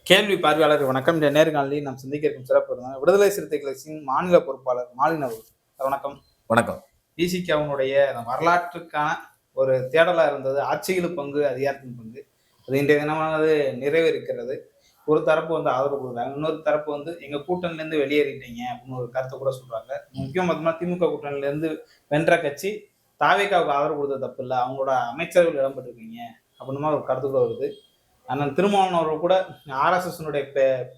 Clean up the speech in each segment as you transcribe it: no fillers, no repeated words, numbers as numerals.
கேள்வி பார்வையாளர் வணக்கம். இந்த நேர்காணலில் நாம் சந்திக்க இருக்கும் சிறப்பு விடுதலை சிறுத்தைகள் கட்சியின் மாநில பொறுப்பாளர் மாலின் அவர்கள். வணக்கம். வணக்கம். விசிகாவினுடைய வரலாற்றுக்கான ஒரு தேடலா இருந்தது ஆட்சியில் பங்கு, அதிகாரத்தின் பங்கு. அது இன்றைய தினமானது நிறைவேறிக்கிறது. ஒரு தரப்பு ஆதரவு கொடுக்குறாங்க, இன்னொரு தரப்பு எங்க கூட்டணிலேருந்து வெளியேறிட்டீங்க அப்படின்னு ஒரு கருத்தை கூட சொல்றாங்க. முக்கியம் பார்த்தோம்னா திமுக கூட்டணியிலேருந்து வென்ற கட்சி தாவேகாவுக்கு ஆதரவு கொடுத்தது தப்பு இல்லை, அவங்களோட அமைச்சர்கள் இடம்பெற்றிருக்கீங்க அப்படின்னா ஒரு கருத்து கூட வருது. அண்ணன் திருமாவளவன் அவர்கள் கூட ஆர்எஸ்எஸ்னுடைய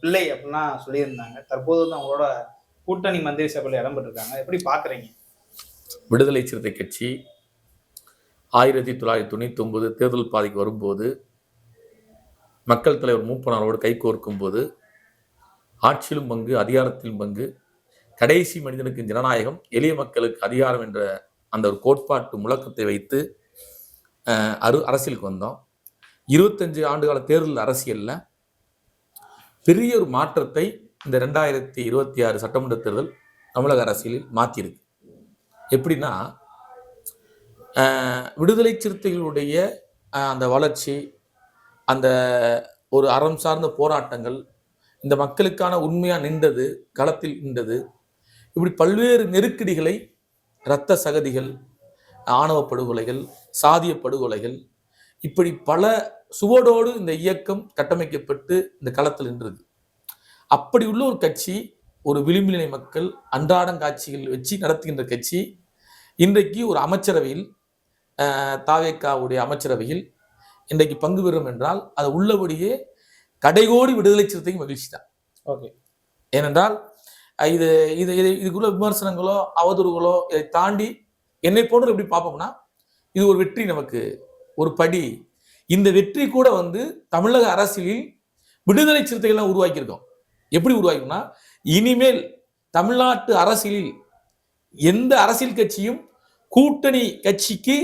பிள்ளை அப்படின்னா சொல்லியிருந்தாங்க. தற்போது அவங்களோட கூட்டணி மந்திரி சபையில் இடம்பெற்றிருக்காங்க. எப்படி பாக்குறீங்க? விடுதலை சிறுத்தை கட்சி 1999 தேர்தல் பாதைக்கு வரும்போது மக்கள் தலைவர் மூப்பனாரோடு கைகோர்க்கும் போது ஆட்சியிலும் பங்கு, அதிகாரத்திலும் பங்கு, கடைசி மனிதனுக்கு ஜனநாயகம், எளிய மக்களுக்கு அதிகாரம் என்ற அந்த ஒரு கோட்பாட்டு முழக்கத்தை வைத்து அரசியலுக்கு வந்தோம். 25 ஆண்டுகால தேர்தல் அரசியல்ல பெரிய ஒரு மாற்றத்தை இந்த 2026 சட்டமன்ற தேர்தல் தமிழக அரசியலில் மாற்றியிருக்கு. எப்படின்னா, விடுதலை சிறுத்தைகளுடைய அந்த வளர்ச்சி, அந்த ஒரு அறம் சார்ந்த போராட்டங்கள், இந்த மக்களுக்கான உண்மையாக நின்றது, களத்தில் நின்றது, இப்படி பல்வேறு நெருக்கடிகளை, இரத்த சகதிகள், ஆணவ படுகொலைகள், சாதிய படுகொலைகள், இப்படி பல சுவடோடு இந்த இயக்கம் கட்டமைக்கப்பட்டு இந்த களத்தில் நின்றது. அப்படி உள்ள ஒரு கட்சி, ஒரு விளிம்புநிலை மக்கள் அன்றாடங்காட்சிகள் வச்சு நடத்துகின்ற கட்சி இன்றைக்கு ஒரு அமைச்சரவையில், தாவேகாவுடைய அமைச்சரவையில் இன்றைக்கு பங்கு பெறும் என்றால் அது உள்ளபடியே கடைகோடி விடுதலை சிறுத்தைக்கு மகிழ்ச்சி தான். ஓகே. ஏனென்றால் இது இது இதுக்குள்ள விமர்சனங்களோ அவதூறுகளோ இதை தாண்டி என்னை போன்று எப்படி பார்ப்போம்னா, இது ஒரு வெற்றி, நமக்கு ஒரு படி. இந்த வெற்றி கூட தமிழக அரசியலில் விடுதலை சிறுத்தைகள் உருவாக்கியிருக்கோம். எப்படி உருவாக்கினா, இனிமேல் தமிழ்நாட்டு அரசியலில் எந்த அரசியல் கட்சியும் கூட்டணி கட்சிக்கு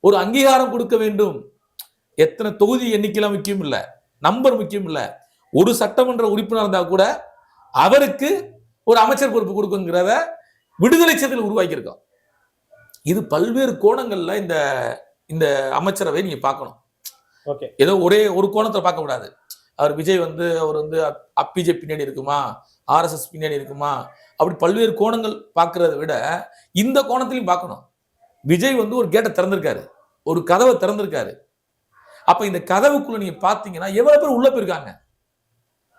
ஒரு அங்கீகாரம் கொடுக்க வேண்டும். எத்தனை தொகுதி எண்ணிக்கைலாம் முக்கியம் இல்லை, நம்பர் முக்கியம் இல்லை. ஒரு சட்டமன்ற உறுப்பினர் இருந்தா கூட அவருக்கு ஒரு அமைச்சர் பொறுப்பு கொடுக்குங்கிறத விடுதலை சிறுத்தைகள் உருவாக்கியிருக்கோம். இது பல்வேறு கோணங்கள்ல இந்த அமைச்சரவை நீங்க பார்க்கணும். ஏதோ ஒரே ஒரு கோணத்தை பார்க்க கூடாது. அவர் விஜய் அவர் பிஜேபி பின்னாடி இருக்குமா, ஆர்எஸ்எஸ் பின்னாடி இருக்குமா, அப்படி பல்வேறு கோணங்கள் பார்க்கறத விட இந்த கோணத்திலையும் பார்க்கணும். விஜய் ஒரு கேட்டை திறந்திருக்காரு, ஒரு கதவை திறந்திருக்காரு. அப்ப இந்த கதவுக்குள்ள நீங்க பாத்தீங்கன்னா எவ்வளவு பேர் உள்ள போயிருக்காங்க,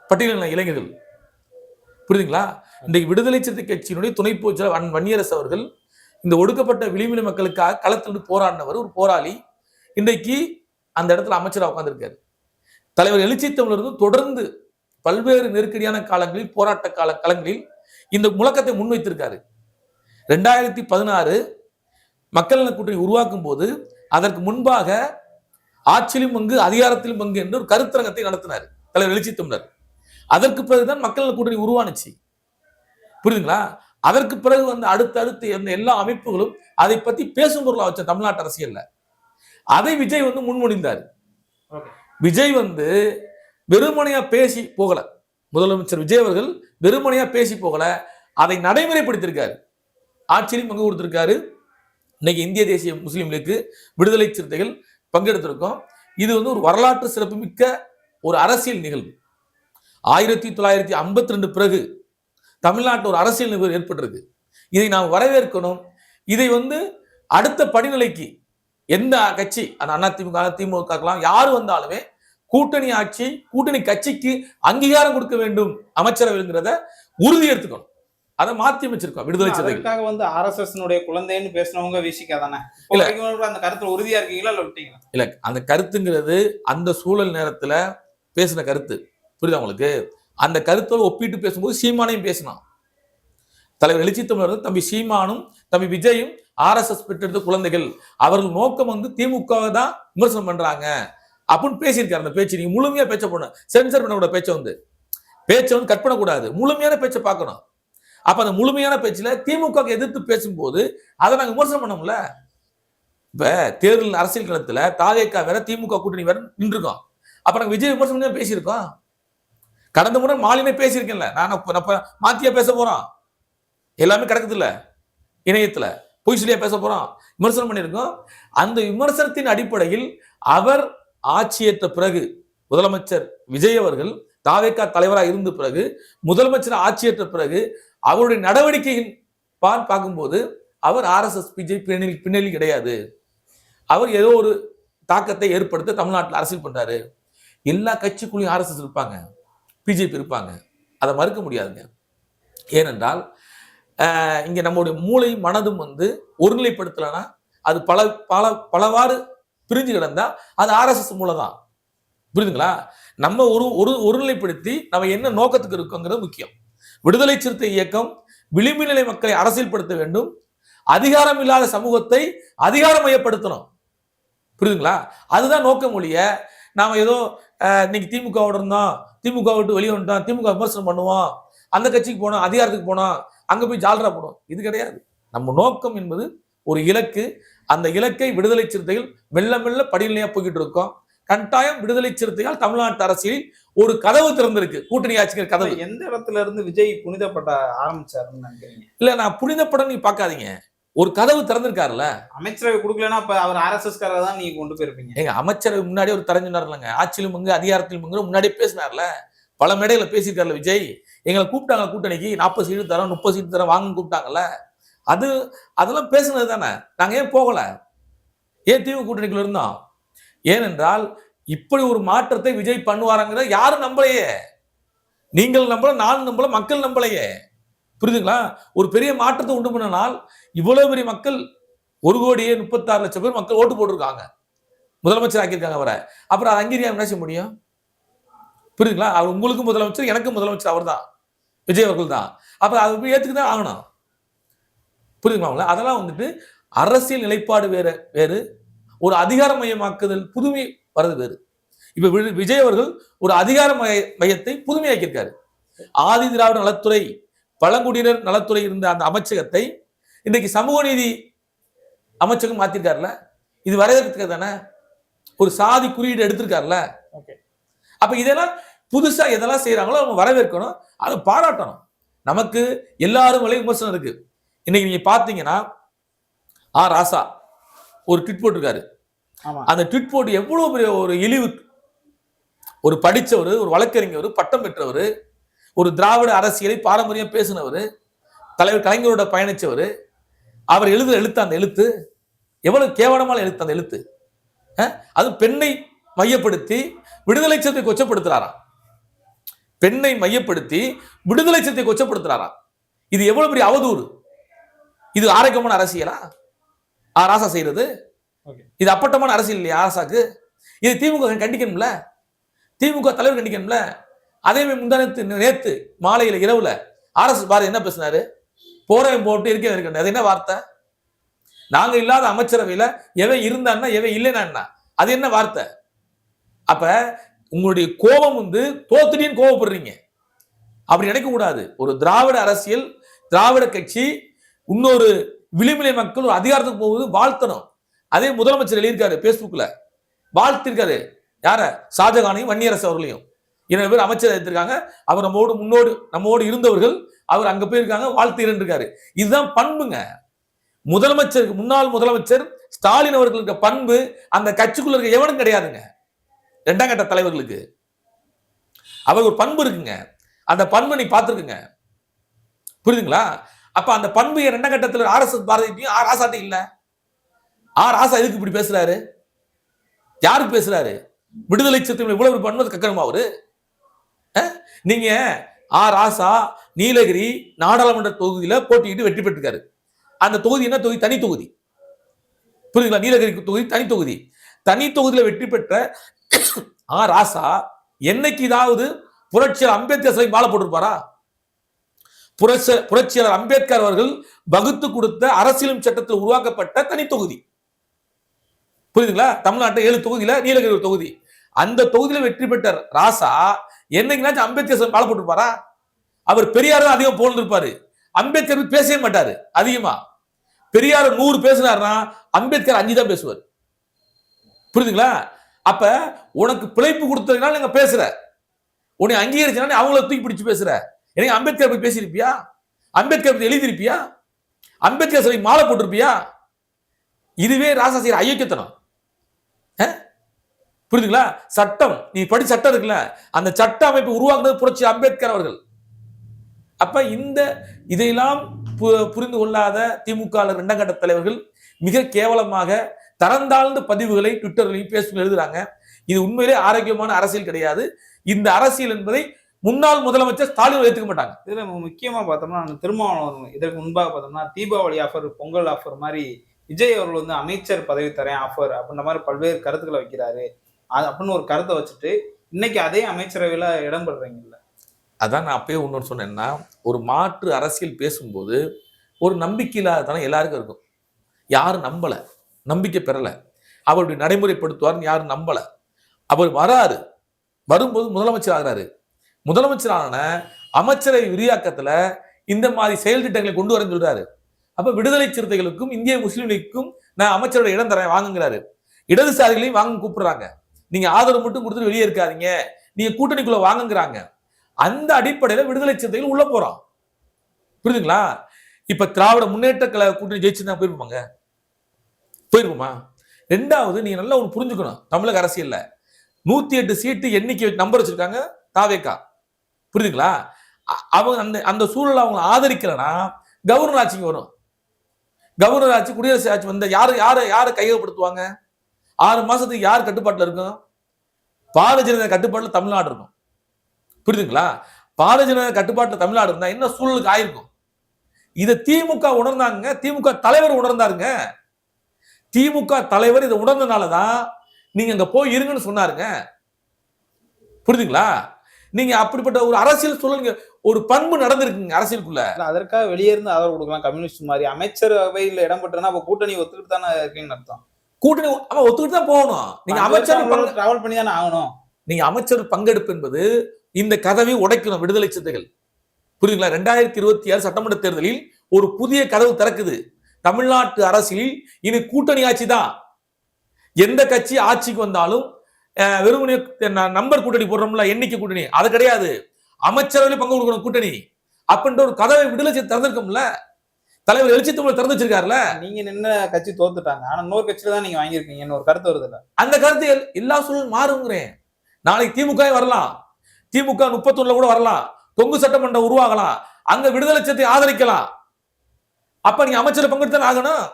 பட்டியலின இளைஞர்கள். புரியுதுங்களா? இன்றைக்கு விடுதலை சிறுத்தை கட்சியினுடைய துணை பொதுச்செயலாளர் வன்னியரசு அவர்கள் இந்த ஒடுக்கப்பட்ட விளிம்பின மக்களுக்காக களத்தில் போராடினவர், ஒரு போராளி. இன்றைக்கு அந்த இடத்துல அமைச்சராக உட்கார்ந்திருக்காரு. தலைவர் எழுச்சி தமிழர் தொடர்ந்து பல்வேறு நெருக்கடியான காலங்களில், போராட்ட களங்களில் இந்த முழக்கத்தை முன்வைத்திருக்காரு. 2016 மக்கள் நல கூட்டணி உருவாக்கும் போது அதற்கு முன்பாக ஆட்சியிலும் பங்கு, அதிகாரத்திலும் பங்கு என்று ஒரு கருத்தரங்கத்தை நடத்தினார் தலைவர் எழுச்சி தமிழர். அதற்கு பிறகுதான் மக்கள் நல கூட்டணி உருவானுச்சு. புரியுதுங்களா? அதற்கு பிறகு அடுத்தடுத்து எல்லா அமைப்புகளும் அதை பத்தி பேசும் பொருளா வச்ச தமிழ்நாட்டு அரசியல்ல அதை விஜய் முன்மொழிந்தார். விஜய் வெறுமனையா பேசி போகல. முதலமைச்சர் விஜய் அவர்கள் வெறுமனையா பேசி போகல, அதை நடைமுறைப்படுத்தியிருக்காரு. ஆட்சியிலும் பங்கு கொடுத்திருக்காரு. இன்னைக்கு இந்திய தேசிய முஸ்லீம் லீக், விடுதலை சிறுத்தைகள் பங்கெடுத்திருக்கோம். இது ஒரு வரலாற்று சிறப்புமிக்க ஒரு அரசியல் நிகழ்வு. 1952 பிறகு தமிழ்நாட்டில் ஒரு அரசியல் நிகழ்வு ஏற்பட்டிருக்கு. இதை நாம் வரவேற்கணும். இதை அடுத்த படிநிலைக்கு எந்த கட்சி, அந்த அதிமுக, திமுக யாரு வந்தாலுமே கூட்டணி ஆட்சி, கூட்டணி கட்சிக்கு அங்கீகாரம் கொடுக்க வேண்டும் அமைச்சரவைங்கிறத உறுதி எடுத்துக்கணும். அதை மாற்றி அமைச்சிருக்கோம் விடுதலை சிறுத்தைகள். ஆர்எஸ்எஸ் குழந்தைன்னு பேசினவங்க விசிக்காதானே? அந்த கருத்துல உறுதியா இருக்கீங்களா இல்ல விட்டீங்களா? இல்ல, அந்த கருத்துங்கிறது அந்த சூழல் நேரத்துல பேசின கருத்து. புரியுதா உங்களுக்கு? அந்த கருத்தோடு ஒப்பிட்டு பேசும்போது சீமானையும் பேசினான். தலைவர் எழுச்சி தமிழர் தம்பி சீமானும் தம்பி விஜயும் ஆர்எஸ்எஸ் பெற்றெடுத்த குழந்தைகள், அவர்கள் நோக்கம் திமுக தான் விமர்சனம் பண்றாங்க அப்படின்னு பேசியிருக்காரு. அந்த பேச்சு நீங்க முழுமையா பேச்ச போடணும். சென்சர் பண்ண கூட பேச்சை கட் பண்ணக்கூடாது, முழுமையான பேச்சை பார்க்கணும். அப்ப அந்த முழுமையான பேச்சுல திமுக எதிர்த்து பேசும்போது அதை நாங்க விமர்சனம் பண்ணோம்ல. இப்ப தேர்தல் அரசியல் களத்துல தாவேகா வேற, திமுக கூட்டணி வேற நின்றுருக்கோம். அப்ப நாங்க விஜய் விமர்சனம் பேசியிருக்கோம். கடந்த முறை மாலினே பேசியிருக்கேன்ல, நான் மாத்தியா பேச போறோம். எல்லாமே கிடக்குது இல்ல இணையத்துல, பொய் சொல்லியா பேச போறோம், விமர்சனம் பண்ணியிருக்கோம். அந்த விமர்சனத்தின் அடிப்படையில் அவர் ஆட்சியேற்ற பிறகு முதலமைச்சர் விஜய் அவர்கள் தாவேகா தலைவராக இருந்த பிறகு முதலமைச்சர் ஆட்சியேற்ற பிறகு அவருடைய நடவடிக்கையின் பார்க்கும்போது அவர் RSS பிஜேபி பின்னணி கிடையாது. அவர் ஏதோ ஒரு தாக்கத்தை ஏற்படுத்த தமிழ்நாட்டில் அரசியல் பண்றாரு. எல்லா கட்சிக்குள்ளேயும் RSS இருப்பாங்க, பிஜேபி இருப்பாங்க, அதை மறுக்க முடியாதுங்க. ஏனென்றால் இங்க நம்முடைய மூளை மனதும் ஒருநிலைப்படுத்தலைன்னா அது பலவாறு பிரிஞ்சு கிடந்தா அது RSS மூளை தான். புரியுதுங்களா? நம்ம ஒருநிலைப்படுத்தி நம்ம என்ன நோக்கத்துக்கு இருக்கோங்கிறது முக்கியம். விடுதலை சிறுத்தை இயக்கம் விளிம்பு நிலை மக்களை அரசியல்படுத்த வேண்டும், அதிகாரம் இல்லாத சமூகத்தை அதிகாரமயப்படுத்தணும். புரியுதுங்களா? அதுதான் நோக்கம் ஒழிய நாம ஏதோ இன்னைக்கு திமுகவோட இருந்தோம், திமுக விட்டு வெளியே வந்துட்டோம், திமுக விமர்சனம் பண்ணுவோம், அந்த கட்சிக்கு போனோம், அதிகாரத்துக்கு போனோம், அங்க போய் ஜால்ரா போடும், இது கிடையாது. நம்ம நோக்கம் என்பது ஒரு இலக்கு. அந்த இலக்கை விடுதலை சிறுத்தைகள் மெல்ல மெல்ல படிநிலையா போய்கிட்டு இருக்கோம். கட்டாயம் விடுதலை சிறுத்தைகள் தமிழ்நாட்டு அரசியலில் ஒரு கதவு திறந்திருக்கு, கூட்டணி ஆட்சிக்கிற கதவு. எந்த இடத்துல இருந்து விஜய் புனிதப்பட ஆரம்பிச்சாருன்னு நினைக்கிறீங்க? இல்ல, நான் புனிதப்பட நீ பாக்காதீங்க, ஒரு கதவு திறந்திருக்காருல்ல. அமைச்சரவை கொடுக்கலன்னா அப்ப அவர் RSS காரர் தான் நீங்க கொண்டு போயிருப்பீங்க. எங்க அமைச்சரவை முன்னாடியே ஒரு தரஞ்சினார்லங்க, ஆட்சியிலும் அதிகாரத்திலும் முன்னாடியே பேசினார்ல, பல மேடைகளை பேசியிருக்காருல விஜய். எங்களை கூப்பிட்டாங்க கூட்டணிக்கு, 40 சீட்டு தரோம், 30 சீட்டு தரோம் வாங்கன்னு கூப்பிட்டாங்கல்ல. அதெல்லாம் பேசுனது தானே. நாங்க ஏன் போகல, ஏன் திமுக கூட்டணிக்குள்ள இருந்தோம்? ஏனென்றால் இப்படி ஒரு மாற்றத்தை விஜய் பண்ணுவாராங்கிறத யாரும் நம்பலையே. நீங்கள் நம்பல, நான் நம்பல, மக்கள் நம்பலையே. புரியுதுங்களா? ஒரு பெரிய மாற்றத்தை உண்டு பண்ணினால் இவ்வளவு பெரிய மக்கள் 1,36,00,000 பேர் மக்கள் ஓட்டு போட்டிருக்காங்க, முதலமைச்சர் ஆக்கியிருக்காங்க அவரை. அப்புறம் அதை அங்கீகரியா என்ன செய்ய முடியும்? புரியுதுங்களா? அவர் உங்களுக்கு முதலமைச்சர், எனக்கு முதலமைச்சர் அவர் தான், விஜய் அவர்கள் தான். அப்ப அதை போய் ஏத்துக்குதான் ஆகணும். புரியுதுங்களா? அதெல்லாம் அரசியல் நிலைப்பாடு வேறு, ஒரு அதிகார மையமாக்குதல் புதுமை வர்றது வேறு. இப்ப விஜய் அவர்கள் ஒரு அதிகார மையத்தை புதுமையாக்கியிருக்காரு. ஆதி திராவிட நலத்துறை, பழங்குடியினர் நலத்துறை இருந்த அந்த அமைச்சகத்தை இன்னைக்கு சமூக நீதி அமைச்சகம் மாத்திருக்காருல. இது வரையறுக்கு தானே, ஒரு சாதி குறியீடு எடுத்திருக்காருல. அப்ப இதெல்லாம் புதுசா எதெல்லாம் செய்யறாங்களோ அவங்க வரவேற்கணும், அதை பாராட்டணும். நமக்கு எல்லாரும் வழி விமர்சனம் இருக்கு. இன்னைக்கு நீங்க பாத்தீங்கன்னா ராசா ஒரு ட்வீட் போட்டிருக்காரு. அந்த ட்வீட் போட்டு எவ்வளவு பெரிய ஒரு இழிவு. ஒரு படிச்சவர், ஒரு வழக்கறிஞர், பட்டம் பெற்றவர், ஒரு திராவிட அரசியலை பாரம்பரியம் பேசினவர், தலைவர் கலைஞரோட பயணிச்சவர், அவர் எழுத்து அந்த எழுத்து எவ்வளவு கேவலமான எழுத்து. அந்த எழுத்து அது பெண்ணை மையப்படுத்தி விடுதலை சிறுத்தை கொச்சப்படுத்துறாராம். பெண்ணை மையப்படுத்தி விடுதலை சிறுத்தை கொச்சப்படுத்துறாராம். இது எவ்வளவு பெரிய அவதூறு. இது ஆரோக்கியமான அரசியலா ராசா செய்யறது? இது அப்பட்டமான அரசியல் இல்லையா ராசாக்கு? இது திமுக கண்டிக்கணும்ல, திமுக தலைவர் கண்டிக்கணும்ல. அதே நேத்து மாலையில இரவுல RSS பாரதி என்ன பேசினாரு? போறவன் போட்டு இருக்க. அது என்ன வார்த்தை? நாங்க இல்லாத அமைச்சரவையில எவன் இருந்தான்னா எவன் இல்லைன்னா அது என்ன வார்த்தை? அப்ப உங்களுடைய கோபம் தோத்துட்டின்னு கோபப்படுறீங்க. அப்படி நினைக்க கூடாது. ஒரு திராவிட அரசியல், திராவிட கட்சி, இன்னொரு விளிம்பிலை மக்கள் ஒரு அதிகாரத்துக்கு போகுது, வாழ்த்தணும். அதே முதலமைச்சர் எழுதியிருக்காரு பேஸ்புக்ல, வாழ்த்திருக்காரு. யார? ஷாஜகானையும் வன்னியரசு அவர்களையும். 2 பேர் அமைச்சர் எடுத்திருக்காங்க. அவர் நம்மோடு இருந்தவர்கள், அவர் அங்க போயிருக்காங்க, வாழ்த்து இருக்காரு. இதுதான் பண்புங்க. முதலமைச்சருக்கு, முன்னாள் முதலமைச்சர் ஸ்டாலின் அவர்களுக்கு பண்பு அந்த கட்சிக்குள்ள இருக்க எவனும் கிடையாதுங்க. 2ஆம் கட்ட தலைவர்களுக்கு அவர் ஒரு பண்பு இருக்குங்க. அந்த பண்பு நீ பார்த்திருக்குங்க. புரியுதுங்களா? அப்ப அந்த பண்பு 2ஆம் கட்டத்தில் RSS பாரதியும் ராசாட்டி இல்ல. ராசா எதுக்கு இப்படி பேசுறாரு? யாருக்கு பேசுறாரு? விடுதலை சிறுத்தைகள் இவ்வளவு பண்பு கக்கணுமா அவரு? நீங்க ராசா நீலகிரி நாடாளுமன்ற தொகுதியில போட்டியிட்டு வெற்றி பெற்றிருக்காரு. அந்த தொகுதி என்ன தொகுதி? தனி தொகுதி. புரியுதுங்களா? நீலகிரி தொகுதி தனி தொகுதி. தனி தொகுதியில வெற்றி பெற்ற ராசா என்னைக்கு ஏதாவது புரட்சியாளர் அம்பேத்கர் சிலை மாலை போட்டிருப்பாரா? புரட்சியாளர் அம்பேத்கர் அவர்கள் வகுத்து கொடுத்த அரசியலும் சட்டத்தில் உருவாக்கப்பட்ட தனி தொகுதி. புரியுதுங்களா? தமிழ்நாட்டில் 7 தொகுதியில நீலகிரி ஒரு தொகுதி. அந்த தொகுதியில வெற்றி பெற்ற ராசா என்னைக்குனாச்சும் அம்பேத்கர் சிலை மாலை போட்டிருப்பாரா? அவர் பெரியார் தான் அதிகம் போட்டிருப்பாரு, அம்பேத்கர் பேசவே மாட்டாரு அதிகமா. பெரியார் 100 பேசினார்னா அம்பேத்கர் 5 தான் பேசுவார். புரியுதுங்களா? அப்ப உனக்கு பிழைப்பு கொடுத்ததுனால நீங்க பேசுற, உன்னை அங்கீகரிச்சனால அவங்கள தூக்கி பிடிச்சு பேசுற. எனக்கு அம்பேத்கர் போய் பேசியிருப்பியா? அம்பேத்கர் பத்தி எழுதியிருப்பியா? அம்பேத்கர் சிலை மாலை போட்டிருப்பியா? இதுவே ராசா செய்யற ஐயக்கத்தனம். புரியுதுங்களா? சட்டம், நீ படி சட்டம் இருக்குல்ல, அந்த சட்ட அமைப்பு உருவாக்குனது புரட்சி அம்பேத்கர் அவர்கள். அப்ப இதையெல்லாம் புரிந்து கொள்ளாத திமுக இரண்டாம் கட்ட தலைவர்கள் மிக கேவலமாக தரந்தாழ்ந்த பதிவுகளை ட்விட்டர்லையும் பேஸ்புக் எழுதுறாங்க. இது உண்மையிலே ஆரோக்கியமான அரசியல் கிடையாது. இந்த அரசியல் என்பதை முன்னாள் முதலமைச்சர் ஸ்டாலின் ஏற்றுக்க மாட்டாங்க. இதுல முக்கியமா பார்த்தோம்னா திருமாவளவன் இதற்கு முன்பாக பார்த்தோம்னா தீபாவளி ஆஃபர், பொங்கல் ஆஃபர் மாதிரி விஜய் அவர்கள் வந்து அமைச்சர் பதவி தரேன் ஆஃபர் அப்படின்ற மாதிரி பல்வேறு கருத்துக்களை வைக்கிறாரு அப்படின்னு ஒரு கருத்தை வச்சுட்டு இன்னைக்கு அதே அமைச்சரவையில இடம்பெறீங்கல்ல. அதான் நான் அப்பயே ஒன்று சொன்னேன்னா, ஒரு மாற்று அரசியல் பேசும்போது ஒரு நம்பிக்கை இல்லாததான எல்லாருக்கும் இருக்கும். யாரும் நம்பல, நம்பிக்கை பெறல, அவருடைய நடைமுறைப்படுத்துவார்னு யாரும் நம்பல. அவர் வராரு, வரும்போது முதலமைச்சர் ஆகிறாரு. முதலமைச்சரான அமைச்சரவை விரிவாக்கத்துல இந்த மாதிரி செயல் திட்டங்களை கொண்டு வரேன்னு சொல்றாரு. அப்ப விடுதலை சிறுத்தைகளுக்கும் இந்திய முஸ்லீம் லீக்குக்கும் நான் அமைச்சரோட இடம் தரேன் வாங்குங்கிறாரு. இடதுசாரிகளையும் வாங்க கூப்பிடுறாங்க. நீங்க ஆதரவு மட்டும் கொடுத்துட்டு வெளியே இருக்காதீங்க, நீங்க கூட்டணிக்குள்ள வாங்குங்கிறாங்க. அந்த அடிப்படையில விடுதலை சிறுத்தைகள் உள்ள போறோம். புரியுதுங்களா? இப்ப திராவிட முன்னேற்ற கழக கூட்டணி ஜெயிச்சுதான் போயிருப்போமா? ரெண்டாவது நீங்க நல்லா ஒன்று புரிஞ்சுக்கணும். தமிழக அரசியல்ல 108 சீட்டு எண்ணிக்கை நம்பர் வச்சிருக்காங்க தாவேகா. புரியுதுங்களா? அவங்க அந்த சூழலை அவங்க ஆதரிக்கலன்னா கவர்னர் ஆட்சிக்கு வரும். கவர்னர் ஆட்சி, குடியரசு ஆட்சி வந்த யாரை கையகப்படுத்துவாங்க? 6 மாசத்துக்கு யார் கட்டுப்பாட்டுல இருக்கும்? பாரதிய ஜனதா கட்டுப்பாட்டுல தமிழ்நாடு இருக்கும். புரியுதுங்களா? பாரதிய ஜனதா கட்டுப்பாட்டுல தமிழ்நாடு இருந்தா என்ன சூழலுக்கு ஆயிருக்கும்? இதை திமுக உணர்ந்தாங்க, திமுக தலைவர் உணர்ந்தாருங்க. திமுக தலைவர் இதை உணர்ந்தனாலதான் நீங்க அங்க போய் இருங்கன்னு சொன்னாருங்க. புரியுதுங்களா? நீங்க அப்படிப்பட்ட ஒரு அரசியல் சூழல், ஒரு பண்பு நடந்திருக்குங்க அரசியலுக்குள்ள. அதற்காக வெளியே இருந்து ஆதரவு கொடுக்கலாம். கம்யூனிஸ்ட் மாதிரி அமைச்சரவையில் இடம்பெற்றனா அப்ப கூட்டணி ஒத்துக்கிட்டு தானே இருக்கீங்கன்னு அர்த்தம். கூட்டணி ஒத்துக்கிட்டு தான் போகணும். நீங்க அமைச்சர் டிராவல் பண்ணி தானே ஆகணும். நீங்க அமைச்சர் பங்கெடுப்பு என்பது இந்த கதவை உடைக்கணும் விடுதலை சிறுத்தைகள். புரியுதுங்களா? 2026 சட்டமன்ற தேர்தலில் ஒரு புதிய கதவு திறக்குது. தமிழ்நாட்டு அரசியலில் இனி கூட்டணி ஆட்சி தான். எந்த கட்சி ஆட்சிக்கு வந்தாலும் வெறுமனே நம்பர் கூட்டணி போடுறோம்ல, எண்ணிக்கை கூட்டணி, அது கிடையாது. அமைச்சரவையில் பங்கு கொடுக்கணும் கூட்டணி அப்படின்ற ஒரு கதவை விடுதலை திறந்திருக்கும்ல. தலைவர் எழுச்சி தமிழ் திறந்து வச்சிருக்காருல. நீங்க நின்ன கட்சி தோத்துட்டாங்க, ஆனா இன்னொரு கட்சியில தான் நீங்க வாங்கியிருக்கீங்கன்னு ஒரு கருத்து வருது. அந்த கருத்து எல்லா சூழலும் மாறுங்கிறேன். நாளைக்கு திமுக வரலாம், திமுக 31 கூட வரலாம், தொங்கு சட்டமன்றம் உருவாகலாம், அங்க விடுதலை சிறுத்தை ஆதரிக்கலாம். அப்ப நீங்க அமைச்சர் பங்கெடுத்து ஆகணும்.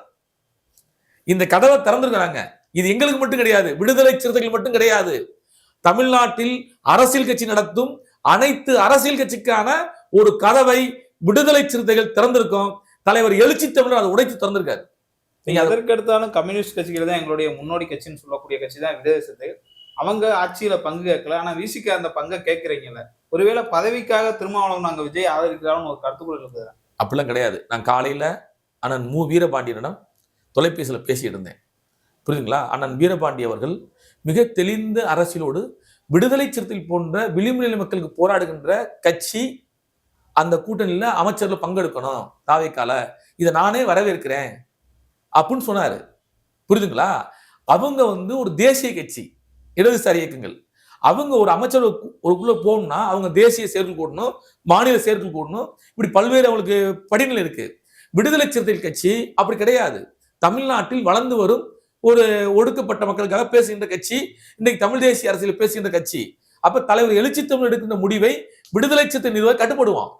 இந்த கதவை திறந்திருக்கிறாங்க. இது எங்களுக்கு மட்டும் கிடையாது, விடுதலை சிறுத்தைகள் மட்டும் கிடையாது. தமிழ்நாட்டில் அரசியல் கட்சி நடத்தும் அனைத்து அரசியல் கட்சிக்கான ஒரு கதவை விடுதலை சிறுத்தைகள் திறந்திருக்கும். தலைவர் எழுச்சி தமிழர் அதை உடைத்து திறந்திருக்காரு. நீங்க அதற்கு அடுத்தாலும் கம்யூனிஸ்ட் கட்சிகள் தான் எங்களுடைய முன்னோடி கட்சின்னு சொல்லக்கூடிய கட்சி தான் விடுதலை சிறுத்தைகள். அவங்க ஆட்சியில பங்கு கேட்கல, ஆனா விசிக அந்த பங்கை கேட்கறீங்கல்ல. ஒருவேளை பதவிக்காக திருமாவளவன் நாங்க விஜய் ஆதரிக்கிறான்னு ஒரு கருத்துக்குள்ள இருக்குது. அப்படிலாம் கிடையாது. நான் காலையில அண்ணன் மு வீரபாண்டியனிடம் தொலைபேசியில் பேசிட்டு இருந்தேன். புரியுதுங்களா? அண்ணன் வீரபாண்டி அவர்கள் மிக தெளிந்த அரசியலோடு விடுதலை சிறுத்தைகள் போன்ற விளிம்பு நிலை மக்களுக்கு போராடுகின்ற கட்சி அந்த கூட்டணியில அமைச்சர்ல பங்கெடுக்கணும் தாவேக்கால, இதை நானே வரவேற்கிறேன் அப்படின்னு சொன்னாரு. புரியுதுங்களா? அவங்க ஒரு தேசிய கட்சி, இடதுசாரி இயக்கங்கள். அவங்க ஒரு அமைச்சர் ஒருக்குள்ள போகணும்னா அவங்க தேசிய செயற்குழு கூடணும், மாநில செயற்குழு கூடணும், இப்படி பல்வேறு அவங்களுக்கு படிநிலை இருக்கு. விடுதலை சிறுத்தைகள் கட்சி அப்படி கிடையாது. தமிழ்நாட்டில் வளர்ந்து வரும் ஒரு ஒடுக்கப்பட்ட மக்களுக்காக பேசுகின்ற கட்சி, இன்னைக்கு தமிழ் தேசிய அரசியல் பேசுகின்ற கட்சி. அப்ப தலைவர் எழுச்சி தமிழ் எடுக்கின்ற முடிவை விடுதலை சிறுத்தை நிர்வாகம் கட்டுப்படுவான்.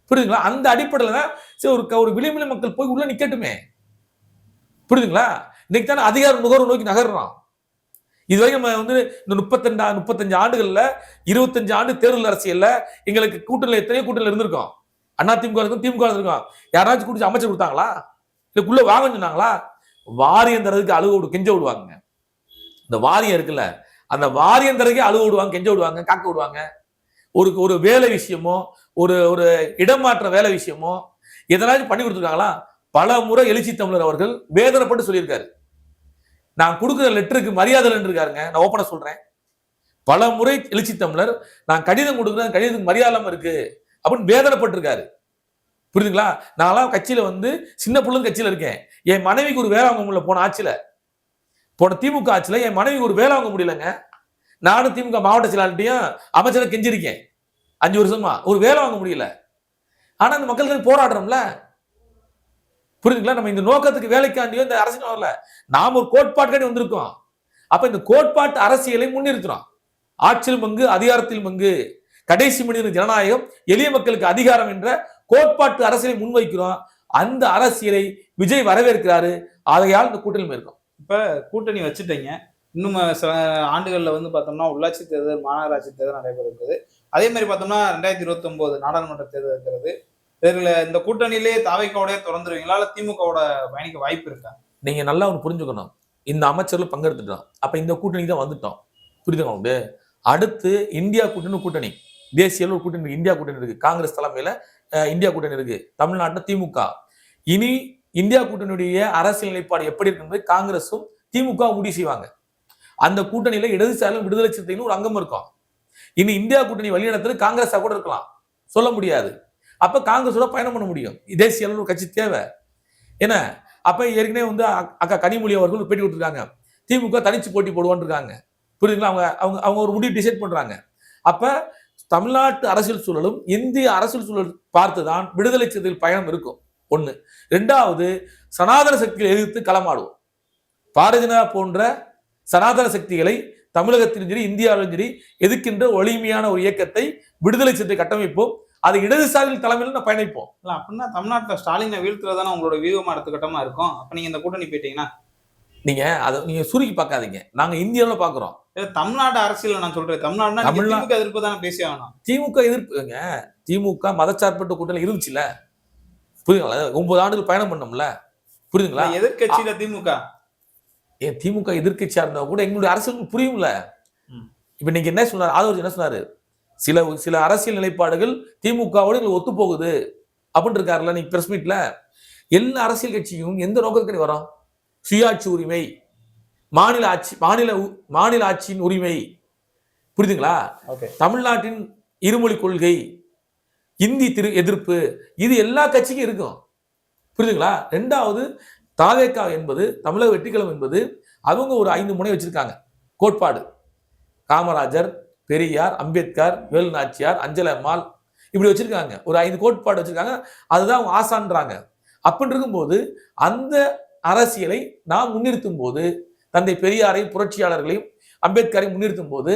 புரியுதுங்களா? அந்த அடிப்படையில தான் ஒரு விளிம்பு மக்கள் போய் உள்ள நிக்கட்டுமே. புரியுதுங்களா? இன்னைக்கு தானே அதிகார நுகர்வு நோக்கி நகர்றான். இதுவரைக்கும் நம்ம இந்த 35 ஆண்டுகள்ல 25 ஆண்டு தேர்தல் அரசியல்ல எங்களுக்கு கூட்டணியில் எத்தனையோ கூட்டணியில் இருந்திருக்கோம். அதிமுக இருக்கும், திமுக இருக்கும். யாராச்சும் குடிச்சு அமைச்சர் கொடுத்தாங்களா? இதுக்குள்ள வாங்க சொன்னாங்களா? வாரியம் தரதுக்கு அழுக கெஞ்ச விடுவாங்க. இந்த வாரியம் இருக்குல்ல, அந்த வாரியம் தரதுக்கே அழுக விடுவாங்க, கெஞ்ச விடுவாங்க, காக்க விடுவாங்க. ஒரு வேலை விஷயமோ, ஒரு இடமாற்ற வேலை விஷயமோ எதனாச்சும் பண்ணி கொடுத்துருக்காங்களா? பல முறை எழுச்சி தமிழர் அவர்கள் வேதனைப்பட்டு சொல்லியிருக்காரு. நான் கொடுக்குற லெட்டருக்கு மரியாதை இருக்காருங்க. நான் ஓப்பனா சொல்றேன். பல முறை எழுச்சி தமிழர் நான் கடிதம் கொடுக்குறேன், கடிதத்துக்கு மரியாதை இருக்கு அப்படின்னு வேதனைப்பட்டிருக்காரு. புரியுதுங்களா? நான்லாம் கட்சியில சின்ன பிள்ளை கட்சியில இருக்கேன். என் மனைவிக்கு ஒரு வேலை வாங்க முடியல. போன திமுக ஆட்சியில என் மனைவிக்கு ஒரு வேலை வாங்க முடியலங்க. நானும் திமுக மாவட்ட செயலாளர்கிட்டையும் அமைச்சரை கெஞ்சிருக்கேன். 5 வருஷமா ஒரு வேலை வாங்க முடியல. ஆனா இந்த மக்களுக்கு போராடுறோம்ல. புரியுதுங்களா? நம்ம இந்த நோக்கத்துக்கு வேலைக்காண்டியோ இந்த அரசியல் வரல, நாம ஒரு கோட்பாட்டுக்காண்டி வந்திருக்கோம். அப்ப இந்த கோட்பாட்டு அரசியலை முன்னிறுத்துறோம். ஆட்சியில் பங்கு, அதிகாரத்தில் பங்கு, கடைசி மனிதன் ஜனநாயகம், எளிய மக்களுக்கு அதிகாரம் என்ற கோட்பாட்டு அரசியலை முன்வைக்கிறோம். அந்த அரசியலை விஜய் வரவேற்கிறாரு. ஆகையால் இந்த கூட்டணி இருக்கும். இப்ப கூட்டணி வச்சுட்டீங்க. இன்னும் சில ஆண்டுகள்ல வந்து பார்த்தோம்னா உள்ளாட்சி தேர்தல், மாநகராட்சி தேர்தல் நடைபெற இருக்குது. அதே மாதிரி பார்த்தோம்னா 2029 நாடாளுமன்ற தேர்தல் இருக்கிறது. இதுல இந்த கூட்டணியிலேயே தாவேக்காவோடய திறந்துருவீங்களா, இல்ல திமுகவோட பயணிக்க வாய்ப்பு இருக்கா? நீங்க நல்லா ஒன்று புரிஞ்சுக்கணும். இந்த அமைச்சர்கள் பங்கெடுத்துட்டோம். அப்ப இந்த கூட்டணி தான் வந்துட்டோம். புரியுதுங்க உண்டு. அடுத்து இந்தியா கூட்டணி, தேசிய அளவு கூட்டணி இருக்கு. இந்தியா கூட்டணி இருக்கு. காங்கிரஸ் தலைமையில இந்தியா கூட்டணி இருக்கு. தமிழ்நாட்டில் திமுக. இனி இந்தியா கூட்டணியுடைய அரசியல் நிலைப்பாடு எப்படி இருக்கு காங்கிரஸும் திமுக முடிவு செய்வாங்க. அந்த கூட்டணியில இடதுசாரிலும் விடுதலை சிறுத்தைகளும் ஒரு அங்கம் இருக்கும். இனி இந்தியா கூட்டணி வழிநடத்துறது காங்கிரஸா கூட இருக்கலாம், சொல்ல முடியாது. அப்ப காங்கிரஸோட பயணம் பண்ண முடியும். தேசிய அளவில் ஒரு கட்சி தேவை. ஏன்னா அப்ப ஏற்கனவே வந்து அக்கா கனிமொழி அவர்கள் பேட்டி கொடுத்துருக்காங்க, திமுக தனிச்சு போட்டி போடுவான்னு இருக்காங்க. புரியுதுங்களா? அவங்க அவங்க அவங்க ஒரு முடிவு டிசைட் பண்றாங்க. அப்ப தமிழ்நாட்டு அரசியல் சூழலும் இந்திய அரசியல் சூழல் பார்த்துதான் விடுதலை சிறுத்தைகள் பயணம் இருக்கும். ஒண்ணு. ரெண்டாவது, சனாதன சக்திகளை எதிர்த்து களமாடுவோம். பாரதிய ஜனதா போன்ற சனாதன சக்திகளை தமிழகத்திலும் சரி இந்தியாவிலும் சரி எதிர்க்கின்ற வலிமையான ஒரு இயக்கத்தை விடுதலை சிறுத்தை கட்டமைப்போம். அது இடதுசாரிகள் தலைமையில் பயணிப்போம். இல்ல அப்படின்னா தமிழ்நாட்டில் ஸ்டாலினை வீழ்த்துறதான உங்களோட வியூகமா அடுத்த கட்டமா இருக்கும். அப்ப நீங்க இந்த கூட்டணி போயிட்டீங்கன்னா நீங்க அதை நீங்க சுருக்கி பார்க்காதீங்க. நாங்க இந்தியாவில் பாக்குறோம். தமிழ்நாடு அரசியல் நான் சொல்றேன். தமிழ்நாடுனா திமுக எதிர்ப்பு தானே பேசி ஆகணும். திமுக எதிர்ப்புங்க. திமுக மதச்சார்பற்ற கூட்டணி இருந்துச்சுல, புரியுதுங்களா? 9 ஆண்டுகள் பயணம் பண்ணோம்ல, புரியுதுங்களா? எதிர்கட்சியில திமுக திமுக எதிர்கட்சியா இருந்தா கூட எங்களுடைய அரசியல் புரியும்ல. இப்ப நீங்க என்ன சொன்னாரு, ஆதரவு என்ன சொன்னாரு, சில அரசியல் நிலைப்பாடுகள் திமுகவோடு எங்களுக்கு ஒத்து போகுது அப்படின்னு இருக்காருல்ல. நீங்க பிரஸ் மீட்ல எல்லா அரசியல் கட்சியும் எந்த நோக்கத்துக்கு வரும்? சுயாட்சி உரிமை, மாநில ஆட்சியின் உரிமை, புரியுதுங்களா? தமிழ்நாட்டின் இருமொழி கொள்கை, இந்தி எதிர்ப்பு, இது எல்லா கட்சிக்கும் இருக்கும். புரியுதுங்களா? ரெண்டாவது, தாவேகா என்பது, தமிழக வெற்றிக்கழகம் என்பது, அவங்க ஒரு 5 முனை வச்சிருக்காங்க கோட்பாடு. காமராஜர், பெரியார், அம்பேத்கர், வேலு நாச்சியார், அஞ்சலை அம்மாள், இப்படி வச்சிருக்காங்க. ஒரு 5 கோட்பாடு வச்சிருக்காங்க. அதுதான் அவங்க ஆசான்றாங்க. அப்படின்னு இருக்கும்போது அந்த அரசியலை நாம் முன்னிறுத்தும் போது, தந்தை பெரியாரையும் புரட்சியாளர்களையும் அம்பேத்கரையும் முன்னிறுத்தும் போது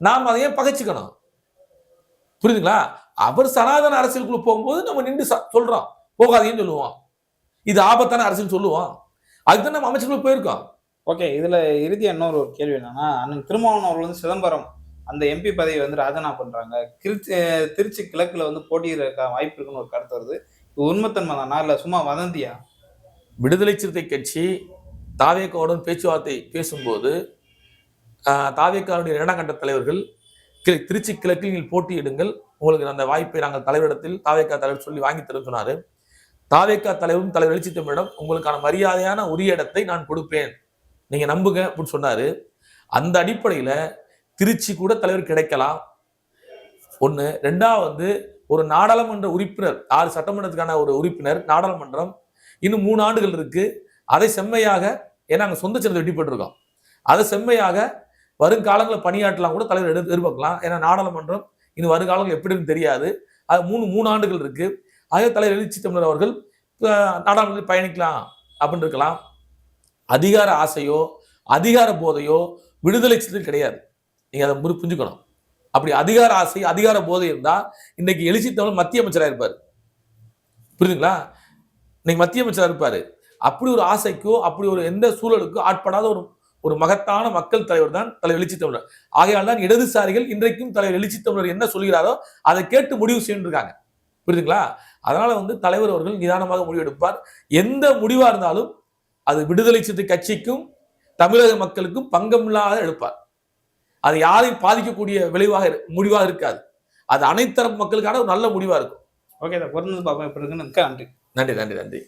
நாம் அதையே பகைச்சுக்கணும். புரியுதுங்களா? அவர் சனாதன அரசியலுக்குள்ள போகும்போது நம்ம நின்று சொல்றோம், போகாதீங்கன்னு சொல்லுவோம். இது ஆபத்தான அரசியல் சொல்லுவோம். அதுதான் நம்ம அமைச்சர்களுக்கு போயிருக்கோம். ஓகே, இதுல இறுதியா இன்னொரு ஒரு கேள்வி என்னன்னா, அண்ணன் திருமாவளவன் அவர்கள் வந்து சிதம்பரம் அந்த எம்பி பதவியை வந்து ராஜினாமா பண்றாங்க. திருச்சி கிழக்குல வந்து போட்டியிட வாய்ப்பு இருக்குன்னு ஒரு கருத்து வருது. இது உண்மைத்தன்மை தானா இல்ல சும்மா வதந்தியா? விடுதலை சிறுத்தை கட்சி தாவேகாவுடன் பேச்சுவார்த்தை பேசும்போது தாவேகாவுடைய 2ஆம் கட்ட தலைவர்கள் திருச்சி கிழக்கில் நீங்கள் போட்டியிடுங்கள், உங்களுக்கு அந்த வாய்ப்பை நாங்கள் தலைவரிடத்தில் தாவேகா தலைவர் சொல்லி வாங்கி தரும் சொன்னாரு. தாவேகா தலைவரும் தலைவர் எழுச்சி தமிழிடம் உங்களுக்கான மரியாதையான உரிய இடத்தை நான் கொடுப்பேன், நீங்க நம்புங்க அப்படின்னு சொன்னாரு. அந்த அடிப்படையில திருச்சி கூட தலைவர் கிடைக்கலாம். ஒண்ணு. ரெண்டாவது, ஒரு நாடாளுமன்ற உறுப்பினர், 6 சட்டமன்றத்துக்கான ஒரு உறுப்பினர் நாடாளுமன்றம் இன்னும் 3 ஆண்டுகள் இருக்கு. அதை செம்மையாக, ஏன்னா நாங்கள் சொந்த சின்னத்தை வெட்டி போட்டிருக்கோம், அதை செம்மையாக வருங்காலங்களில் பணியாற்றலாம் கூட தலைவர் எதிர்பார்க்கலாம். ஏன்னா நாடாளுமன்றம் இன்னும் வருங்காலங்கள் எப்படின்னு தெரியாது. அது 3 ஆண்டுகள் இருக்கு. அதே தலைவர் எழுச்சி தமிழர் அவர்கள் நாடாளுமன்றத்தில் பயணிக்கலாம் அப்படின்னு இருக்கலாம். அதிகார ஆசையோ அதிகார போதையோ விடுதலை சிறுத்தைகள் கிடையாது. நீங்க அதை புரிஞ்சுக்கணும். அப்படி அதிகார ஆசை அதிகார போதை இருந்தா இன்னைக்கு எழுச்சி தமிழர் மத்திய அமைச்சராக இருப்பாரு. புரியுதுங்களா? இன்னைக்கு மத்திய அமைச்சராக இருப்பாரு. அப்படி ஒரு ஆசைக்கோ அப்படி ஒரு எந்த சூழலுக்கோ ஆட்படாத ஒரு மகத்தான மக்கள் தலைவர் தான் தலைவர் எழுச்சி தமிழர். ஆகையால் தான் இடதுசாரிகள் இன்றைக்கும் தலைவர் எழுச்சி தமிழர் என்ன சொல்கிறாரோ அதை கேட்டு முடிவு செய்திருக்காங்க. புரியுதுங்களா? அதனால வந்து தலைவர் அவர்கள் நிதானமாக முடிவெடுப்பார். எந்த முடிவா இருந்தாலும் அது விடுதலை சிறுத்தை கட்சிக்கும் தமிழக மக்களுக்கும் பங்கமில்லாத எடுப்பார். அது யாரையும் பாதிக்கக்கூடிய முடிவாக இருக்காது. அது அனைத்து தரப்பு மக்களுக்கான ஒரு நல்ல முடிவா இருக்கும். ஓகே, பொருள் பார்ப்போம் எப்படி இருக்குன்னு. நன்றி. நன்றி நன்றி நன்றி.